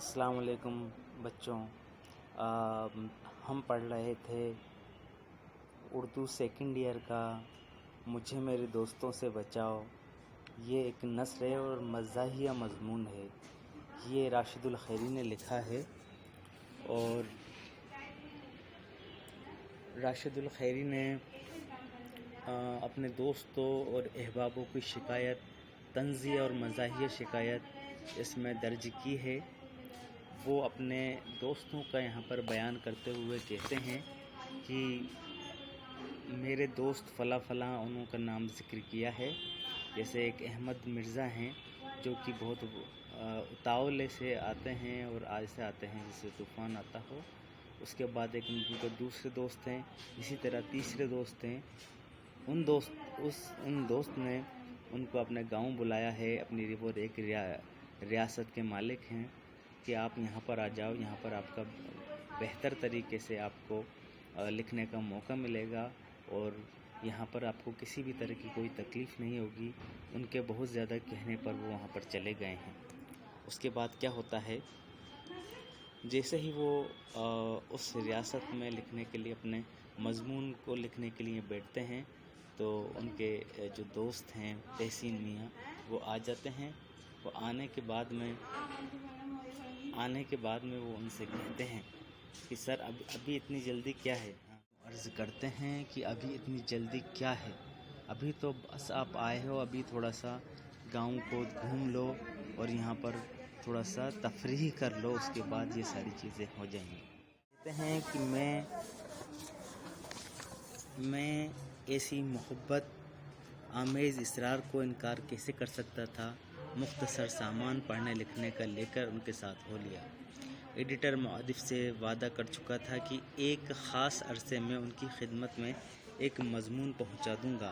السلام علیکم بچوں، ہم پڑھ رہے تھے اردو سیکنڈ ایئر کا مجھے میرے دوستوں سے بچاؤ۔ یہ ایک نثر اور مزاحیہ مضمون ہے۔ یہ راشد الخیری نے لکھا ہے اور راشد الخیری نے اپنے دوستوں اور احبابوں کی شکایت، طنزیہ اور مزاحیہ شکایت اس میں درج کی ہے۔ وہ اپنے دوستوں کا یہاں پر بیان کرتے ہوئے کہتے ہیں کہ میرے دوست فلاں فلاں، انہوں کا نام ذکر کیا ہے، جیسے ایک احمد مرزا ہیں جو کہ بہت اتاولے سے آتے ہیں اور آہستہ آتے ہیں جیسے طوفان آتا ہو۔ اس کے بعد ایک ان کے دوسرے دوست ہیں، اسی طرح تیسرے دوست ہیں۔ ان دوست نے ان کو اپنے گاؤں بلایا ہے، اپنی وہ ایک ریاست کے مالک ہیں کہ آپ یہاں پر آ جاؤ، یہاں پر آپ کا بہتر طریقے سے آپ کو لکھنے کا موقع ملے گا اور یہاں پر آپ کو کسی بھی طرح کی کوئی تکلیف نہیں ہوگی۔ ان کے بہت زیادہ کہنے پر وہ وہاں پر چلے گئے ہیں۔ اس کے بعد کیا ہوتا ہے، جیسے ہی وہ اس ریاست میں لکھنے کے لیے، اپنے مضمون کو لکھنے کے لیے بیٹھتے ہیں تو ان کے جو دوست ہیں تحسین میاں، وہ آ جاتے ہیں۔ وہ آنے کے بعد میں وہ ان سے کہتے ہیں کہ سر ابھی اتنی جلدی کیا ہے؟ عرض کرتے ہیں کہ ابھی اتنی جلدی کیا ہے، ابھی تو بس آپ آئے ہو، ابھی تھوڑا سا گاؤں کو گھوم لو اور یہاں پر تھوڑا سا تفریح کر لو، اس کے بعد یہ ساری چیزیں ہو جائیں گی۔ کہتے ہیں کہ میں ایسی محبت آمیز اصرار کو انکار کیسے کر سکتا تھا۔ مختصر سامان پڑھنے لکھنے کا لے کر ان کے ساتھ ہو لیا۔ ایڈیٹر مؤلف سے وعدہ کر چکا تھا کہ ایک خاص عرصے میں ان کی خدمت میں ایک مضمون پہنچا دوں گا۔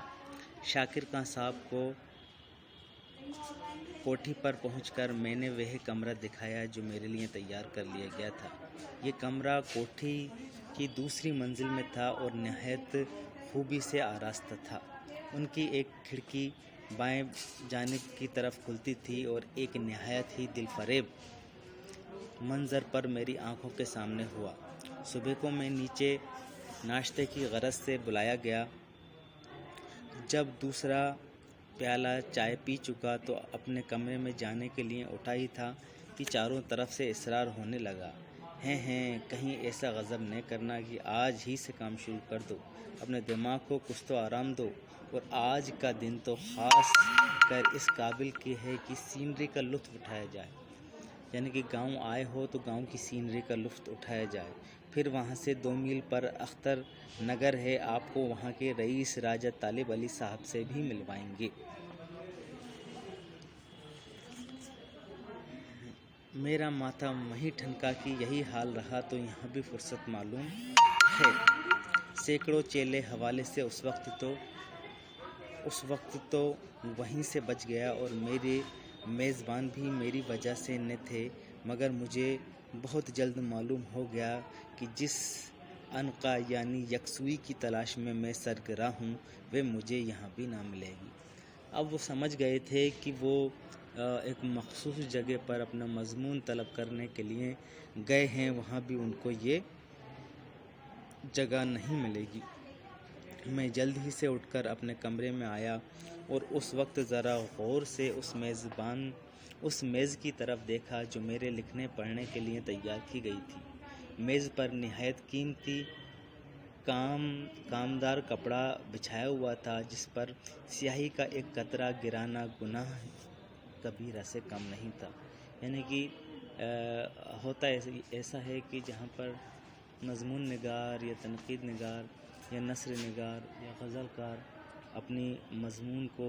شاکر خان صاحب کو کوٹھی پر پہنچ کر میں نے وہ کمرہ دکھایا جو میرے لیے تیار کر لیا گیا تھا۔ یہ کمرہ کوٹھی کی دوسری منزل میں تھا اور نہایت خوبی سے آراستہ تھا۔ ان کی ایک کھڑکی بائیں جانب کی طرف کھلتی تھی اور ایک نہایت ہی دل فریب منظر پر میری آنکھوں کے سامنے ہوا۔ صبح کو میں نیچے ناشتے کی غرض سے بلایا گیا۔ جب دوسرا پیالہ چائے پی چکا تو اپنے کمرے میں جانے کے لیے اٹھا ہی تھا کہ چاروں طرف سے اصرار ہونے لگا، ہیں کہیں ایسا غضب نہ کرنا کہ آج ہی سے کام شروع کر دو، اپنے دماغ کو کچھ تو آرام دو، اور آج کا دن تو خاص کر اس قابل کی ہے کہ سینری کا لطف اٹھایا جائے، یعنی کہ گاؤں آئے ہو تو گاؤں کی سینری کا لطف اٹھایا جائے۔ پھر وہاں سے 2 میل پر اختر نگر ہے، آپ کو وہاں کے رئیس راجہ طالب علی صاحب سے بھی ملوائیں گے۔ میرا ماتھا وہیں ٹھنکا کہ یہی حال رہا تو یہاں بھی فرصت معلوم ہے۔ سینکڑوں چیلے حوالے سے اس وقت تو وہیں سے بچ گیا اور میرے میزبان بھی میری وجہ سے نہ تھے، مگر مجھے بہت جلد معلوم ہو گیا کہ جس عنقا یعنی یکسوئی کی تلاش میں سرگراں ہوں، وہ مجھے یہاں بھی نہ ملے گی۔ اب وہ سمجھ گئے تھے کہ وہ ایک مخصوص جگہ پر اپنا مضمون طلب کرنے کے لیے گئے ہیں، وہاں بھی ان کو یہ جگہ نہیں ملے گی۔ میں جلد ہی سے اٹھ کر اپنے کمرے میں آیا اور اس وقت ذرا غور سے اس میز کی طرف دیکھا جو میرے لکھنے پڑھنے کے لیے تیار کی گئی تھی۔ میز پر نہایت قیمتی کامدار کپڑا بچھایا ہوا تھا، جس پر سیاہی کا ایک قطرہ گرانا گناہ کبیرہ سے کم نہیں تھا۔ یعنی کہ ہوتا ایسا ہے کہ جہاں پر مضمون نگار یا تنقید نگار یا نثر نگار یا غزل کار اپنی مضمون کو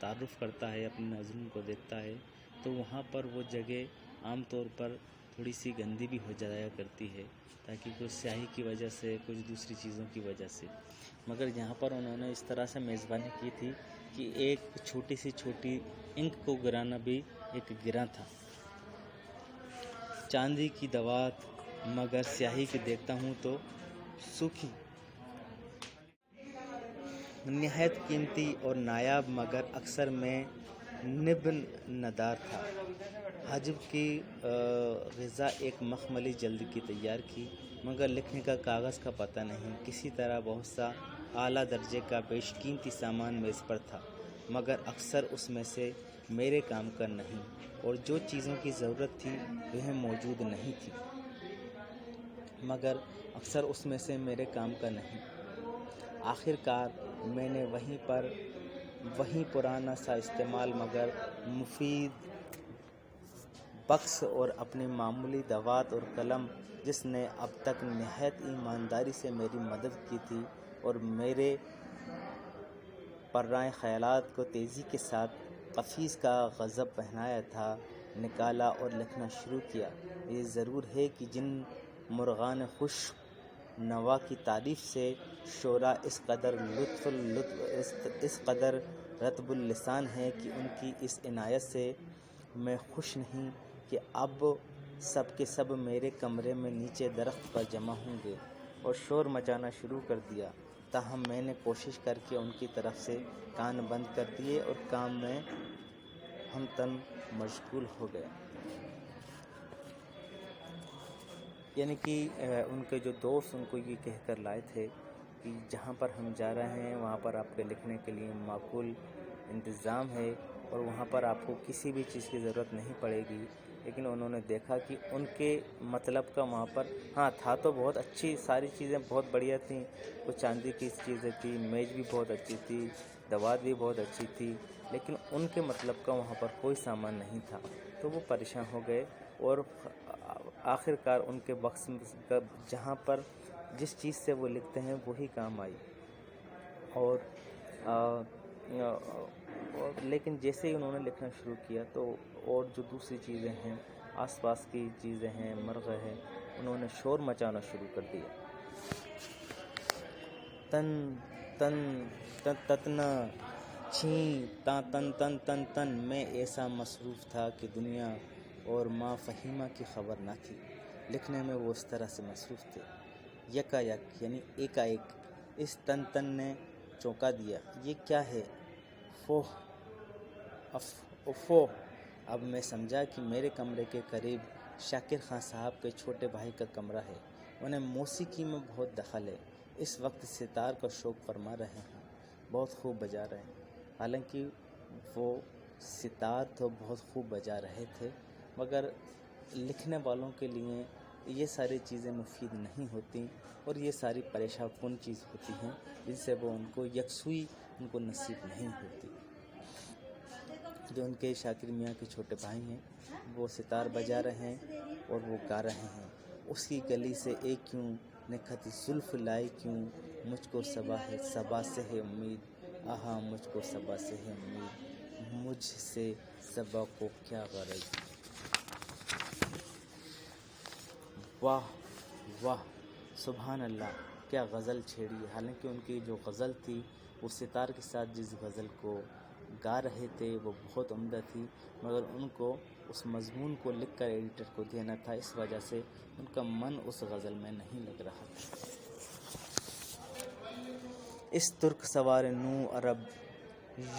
تعارف کرتا ہے، اپنے مضمون کو دیکھتا ہے، تو وہاں پر وہ جگہ عام طور پر تھوڑی سی گندی بھی ہو جایا کرتی ہے، تاکہ کچھ سیاہی کی وجہ سے، کچھ دوسری چیزوں کی وجہ سے۔ مگر یہاں پر انہوں نے اس طرح سے میزبانی کی تھی کہ ایک چھوٹی سی انک کو گرانا بھی ایک گراں تھا۔ چاندی کی دوات مگر سیاہی کی دیکھتا ہوں تو سوکھی، نہایت قیمتی اور نایاب مگر اکثر میں نب ندار تھا۔ حاجب کی غذا ایک مخملی جلد کی تیار کی، مگر لکھنے کا کاغذ کا پتہ نہیں۔ کسی طرح بہت سا اعلیٰ درجے کا بیش قیمتی سامان میز پر تھا، مگر اکثر اس میں سے میرے کام کا نہیں، اور جو چیزوں کی ضرورت تھی وہ موجود نہیں تھی، مگر اکثر اس میں سے میرے کام کا نہیں۔ آخر کار میں نے وہیں پرانا سا استعمال مگر مفید بکس اور اپنی معمولی دوات اور قلم، جس نے اب تک نہایت ایمانداری سے میری مدد کی تھی اور میرے پرائے خیالات کو تیزی کے ساتھ قفیز کا غضب پہنایا تھا، نکالا اور لکھنا شروع کیا۔ یہ ضرور ہے کہ جن مرغان خوش نوا کی تعریف سے شعراء اس قدر رطب اللسان ہیں کہ ان کی اس عنایت سے میں خوش نہیں کہ اب سب کے سب میرے کمرے میں نیچے درخت پر جمع ہوں گے، اور شور مچانا شروع کر دیا۔ تاہم میں نے کوشش کر کے ان کی طرف سے کان بند کر دیے اور کام میں ہم تن مشغول ہو گیا۔ یعنی کہ ان کے جو دوست ان کو یہ کہہ کر لائے تھے کہ جہاں پر ہم جا رہے ہیں وہاں پر آپ کے لکھنے کے لیے معقول انتظام ہے اور وہاں پر آپ کو کسی بھی چیز کی ضرورت نہیں پڑے گی، لیکن انہوں نے دیکھا کہ ان کے مطلب کا وہاں پر تھا تو بہت اچھی، ساری چیزیں بہت بڑھیا تھیں، کچھ چاندی کی چیزیں تھیں، میز بھی بہت اچھی تھی، دوات بھی بہت اچھی تھی، لیکن ان کے مطلب کا وہاں پر کوئی سامان نہیں تھا۔ تو وہ پریشان ہو گئے اور آخر کار ان کے بکس جہاں پر جس چیز سے وہ لکھتے ہیں وہی کام آئی، اور لیکن جیسے ہی انہوں نے لکھنا شروع کیا تو اور جو دوسری چیزیں ہیں، آس پاس کی چیزیں ہیں، مرغ ہیں، انہوں نے شور مچانا شروع کر دیا۔ تن تن تتنا چھین تن تن تن تن تن میں ایسا مصروف تھا کہ دنیا اور ما فہیمہ کی خبر نہ تھی۔ لکھنے میں وہ اس طرح سے مصروف تھے، یکا یک یعنی ایکا ایک اس تن تن نے چونکا دیا۔ یہ کیا ہے؟ فوہ اب میں سمجھا کہ میرے کمرے کے قریب شاکر خان صاحب کے چھوٹے بھائی کا کمرہ ہے، انہیں موسیقی میں بہت دخل ہے، اس وقت ستار کا شوق فرما رہے ہیں، بہت خوب بجا رہے ہیں۔ حالانکہ وہ ستار تو بہت خوب بجا رہے تھے، مگر لکھنے والوں کے لیے یہ ساری چیزیں مفید نہیں ہوتی اور یہ ساری پریشان کن چیز ہوتی ہیں جن سے وہ ان کو یکسوئی ان کو نصیب نہیں ہوتی۔ جو ان کے شاکر میاں کے چھوٹے بھائی ہیں وہ ستار بجا رہے ہیں اور وہ گا رہے ہیں، اس کی گلی سے ایک کیوں نکھتی زلف لائی کیوں، مجھ کو صبا سے ہے امید، آہا مجھ کو صبا سے ہے امید، مجھ سے صبا کو کیا غرض۔ واہ واہ سبحان اللہ، کیا غزل چھیڑی۔ حالانکہ ان کی جو غزل تھی وہ ستار کے ساتھ جس غزل کو گا رہے تھے وہ بہت عمدہ تھی، مگر ان کو اس مضمون کو لکھ کر ایڈیٹر کو دینا تھا، اس وجہ سے ان کا من اس غزل میں نہیں لگ رہا تھا۔ اس ترک سوار نو عرب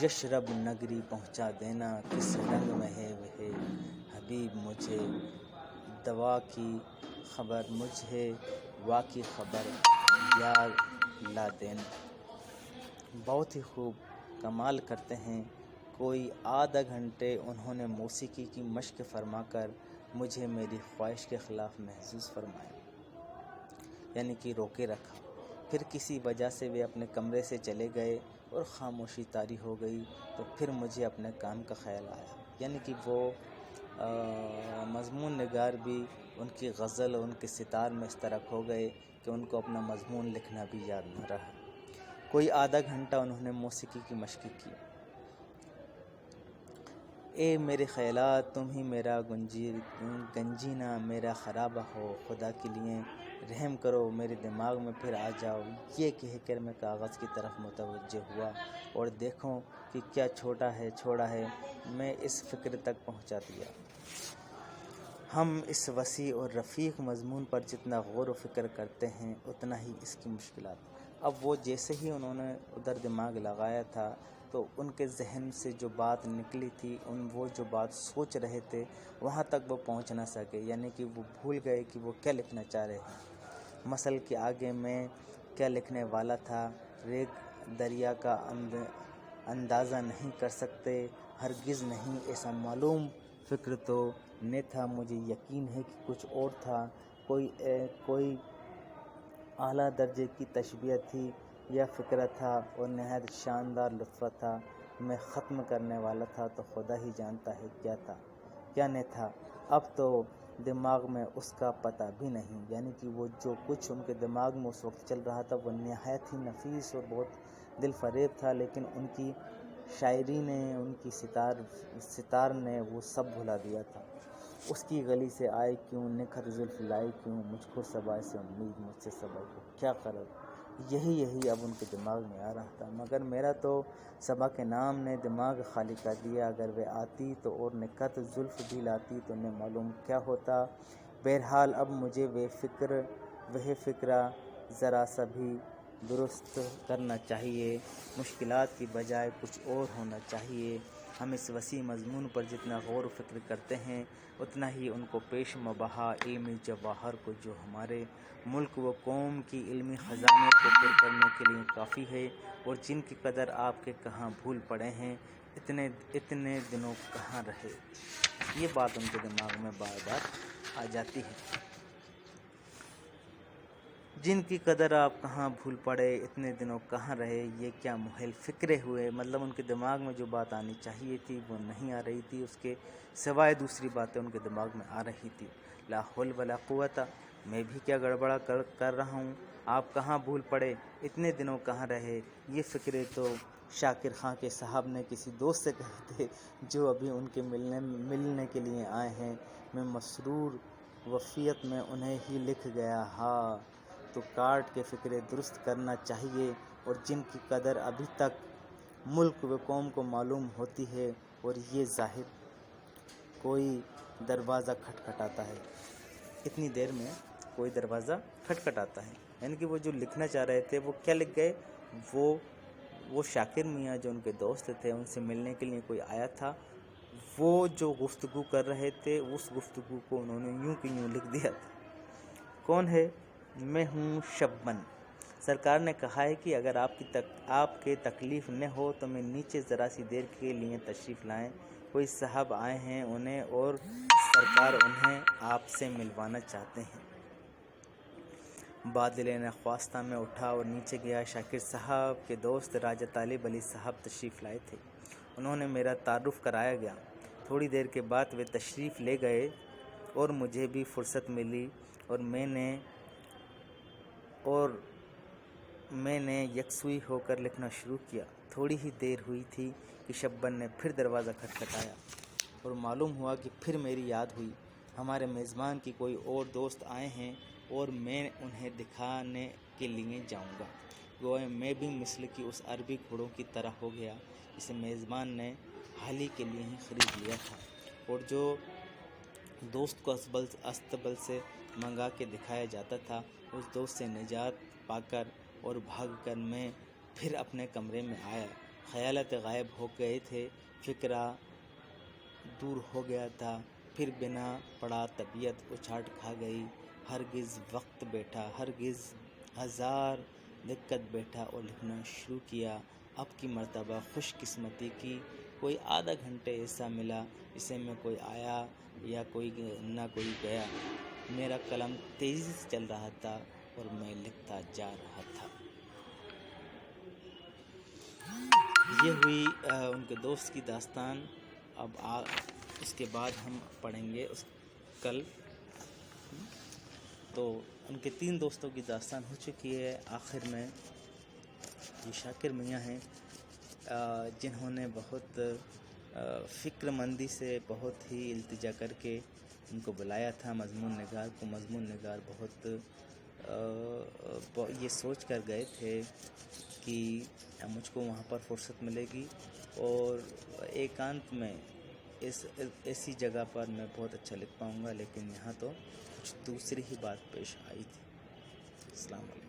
یشرب نگری پہنچا دینا، کس رنگ میں ہے وہ حبیب مجھے دوا کی خبر، مجھے وا کی خبر یاد لا دینا۔ بہت ہی خوب، کمال کرتے ہیں۔ کوئی آدھا گھنٹے انہوں نے موسیقی کی مشق فرما کر مجھے میری خواہش کے خلاف محظوظ فرمایا، یعنی کہ روکے رکھا۔ پھر کسی وجہ سے وہ اپنے کمرے سے چلے گئے اور خاموشی طاری ہو گئی، تو پھر مجھے اپنے کام کا خیال آیا، یعنی کہ وہ مضمون نگار بھی ان کی غزل اور ان کے ستار میں اس طرح کھو گئے کہ ان کو اپنا مضمون لکھنا بھی یاد نہ رہا۔ کوئی آدھا گھنٹہ انہوں نے موسیقی کی مشق کی۔ اے میرے خیالات تم ہی میرا گنجینہ، میرا خرابہ ہو، خدا کے لیے رحم کرو، میرے دماغ میں پھر آ جاؤ، یہ کہہ کر میں کاغذ کی طرف متوجہ ہوا اور دیکھو کہ کیا چھوڑا ہے میں اس فکر تک پہنچا دیا۔ ہم اس وسیع اور رفیع مضمون پر جتنا غور و فکر کرتے ہیں اتنا ہی اس کی مشکلات۔ اب وہ جیسے ہی انہوں نے ادھر دماغ لگایا تھا تو ان کے ذہن سے جو بات نکلی تھی، وہ جو بات سوچ رہے تھے وہاں تک وہ پہنچ نہ سکے، یعنی کہ وہ بھول گئے کہ وہ کیا لکھنا چاہ رہے ہیں۔ مثل کے آگے میں کیا لکھنے والا تھا، ریگ دریا کا اندازہ نہیں کر سکتے، ہرگز نہیں ایسا معلوم، فکر تو نہ تھا، مجھے یقین ہے کہ کچھ اور تھا، کوئی اعلیٰ درجے کی تشبیہ تھی یا فکرہ تھا، اور نہایت شاندار لطف تھا۔ میں ختم کرنے والا تھا تو خدا ہی جانتا ہے کیا تھا کیا نہ تھا، اب تو دماغ میں اس کا پتہ بھی نہیں، یعنی کہ وہ جو کچھ ان کے دماغ میں اس وقت چل رہا تھا وہ نہایت ہی نفیس اور بہت دل فریب تھا، لیکن ان کی شاعری نے، ان کی ستار نے وہ سب بھلا دیا تھا۔ اس کی گلی سے آئے کیوں، نکھر زلف لائے کیوں، مجھ کو صبا سے امید، مجھ سے صبا کو کیا قرض، یہی اب ان کے دماغ میں آ رہا تھا۔ مگر میرا تو صبا کے نام نے دماغ خالی کر دیا، اگر وہ آتی تو اور نکھت زلف بھی لاتی تو نہ معلوم کیا ہوتا۔ بہرحال اب مجھے وہ فکرہ ذرا سا بھی درست کرنا چاہیے، مشکلات کی بجائے کچھ اور ہونا چاہیے۔ ہم اس وسیع مضمون پر جتنا غور و فکر کرتے ہیں اتنا ہی ان کو پیش مباحث علمی جواہر کو جو ہمارے ملک و قوم کی علمی خزانے کو پر کرنے کے لیے کافی ہے، اور جن کی قدر آپ کے کہاں بھول پڑے ہیں، اتنے دنوں کہاں رہے۔ یہ بات ان کے دماغ میں بار بار آ جاتی ہے، جن کی قدر آپ کہاں بھول پڑے، اتنے دنوں کہاں رہے، یہ کیا محیل فکرے ہوئے۔ مطلب ان کے دماغ میں جو بات آنی چاہیے تھی وہ نہیں آ رہی تھی، اس کے سوائے دوسری باتیں ان کے دماغ میں آ رہی تھی۔ لا حول ولا قوت، میں بھی کیا گڑبڑا کر رہا ہوں، آپ کہاں بھول پڑے، اتنے دنوں کہاں رہے، یہ فکرے تو شاکر خان کے صاحب نے کسی دوست سے کہے تھے جو ابھی ان کے ملنے کے لیے آئے ہیں۔ میں مسرور وفیت میں انہیں ہی لکھ گیا، ہاں تو کاٹ کے فکرے درست کرنا چاہیے، اور جن کی قدر ابھی تک ملک و قوم کو معلوم ہوتی ہے، اور یہ ظاہر کوئی دروازہ کھٹکھٹاتا ہے، اتنی دیر میں کوئی دروازہ کھٹکھٹاتا ہے، یعنی کہ وہ جو لکھنا چاہ رہے تھے وہ کیا لکھ گئے، وہ شاکر میاں جو ان کے دوست تھے، ان سے ملنے کے لیے کوئی آیا تھا، وہ جو گفتگو کر رہے تھے اس گفتگو کو انہوں نے یوں کہ یوں لکھ دیا تھا۔ کون ہے؟ میں ہوں شبن، سرکار نے کہا ہے کہ اگر آپ کے تکلیف نہ ہو تو میں نیچے ذرا سی دیر کے لیے تشریف لائیں، کوئی صاحب آئے ہیں انہیں، اور سرکار انہیں آپ سے ملوانا چاہتے ہیں۔ بادل نخواستہ میں اٹھا اور نیچے گیا۔ شاکر صاحب کے دوست راجہ طالب علی صاحب تشریف لائے تھے، انہوں نے میرا تعارف کرایا گیا۔ تھوڑی دیر کے بعد وہ تشریف لے گئے اور مجھے بھی فرصت ملی، اور میں نے یکسوئی ہو کر لکھنا شروع کیا۔ تھوڑی ہی دیر ہوئی تھی کہ شبن نے پھر دروازہ کھٹکھٹایا، اور معلوم ہوا کہ پھر میری یاد ہوئی، ہمارے میزبان کی کوئی اور دوست آئے ہیں اور میں انہیں دکھانے کے لیے جاؤں گا۔ گویا میں بھی مثل کی اس عربی گھوڑوں کی طرح ہو گیا جسے میزبان نے حال ہی کے لیے ہی خرید لیا تھا، اور جو دوست کو استبل سے منگا کے دکھایا جاتا تھا، اس دوست سے نجات پا کر اور بھاگ کر میں پھر اپنے کمرے میں آیا۔ خیالات غائب ہو گئے تھے، فکرہ دور ہو گیا تھا، پھر بنا پڑا طبیعت اچاٹ کھا گئی۔ ہرگز وقت بیٹھا، ہرگز ہزار دقت بیٹھا اور لکھنا شروع کیا۔ اب کی مرتبہ خوش قسمتی کی کوئی آدھا گھنٹے ایسا ملا جسے میں کوئی آیا یا نہ کوئی گیا، میرا قلم تیزی سے چل رہا تھا اور میں لکھتا جا رہا تھا۔ یہ ہوئی ان کے دوست کی داستان۔ اب اس کے بعد ہم پڑھیں گے کل، تو ان کے 3 دوستوں کی داستان ہو چکی ہے۔ آخر میں یہ شاکر میاں ہیں جنہوں نے بہت فکر مندی سے بہت ہی التجا کر کے ان کو بلایا تھا، مضمون نگار کو۔ مضمون نگار بہت یہ سوچ کر گئے تھے کہ مجھ کو وہاں پر فرصت ملے گی اور ایکانت میں ایسی جگہ پر میں بہت اچھا لکھ پاؤں گا، لیکن یہاں تو کچھ دوسری ہی بات پیش آئی تھی۔ السلام علیکم۔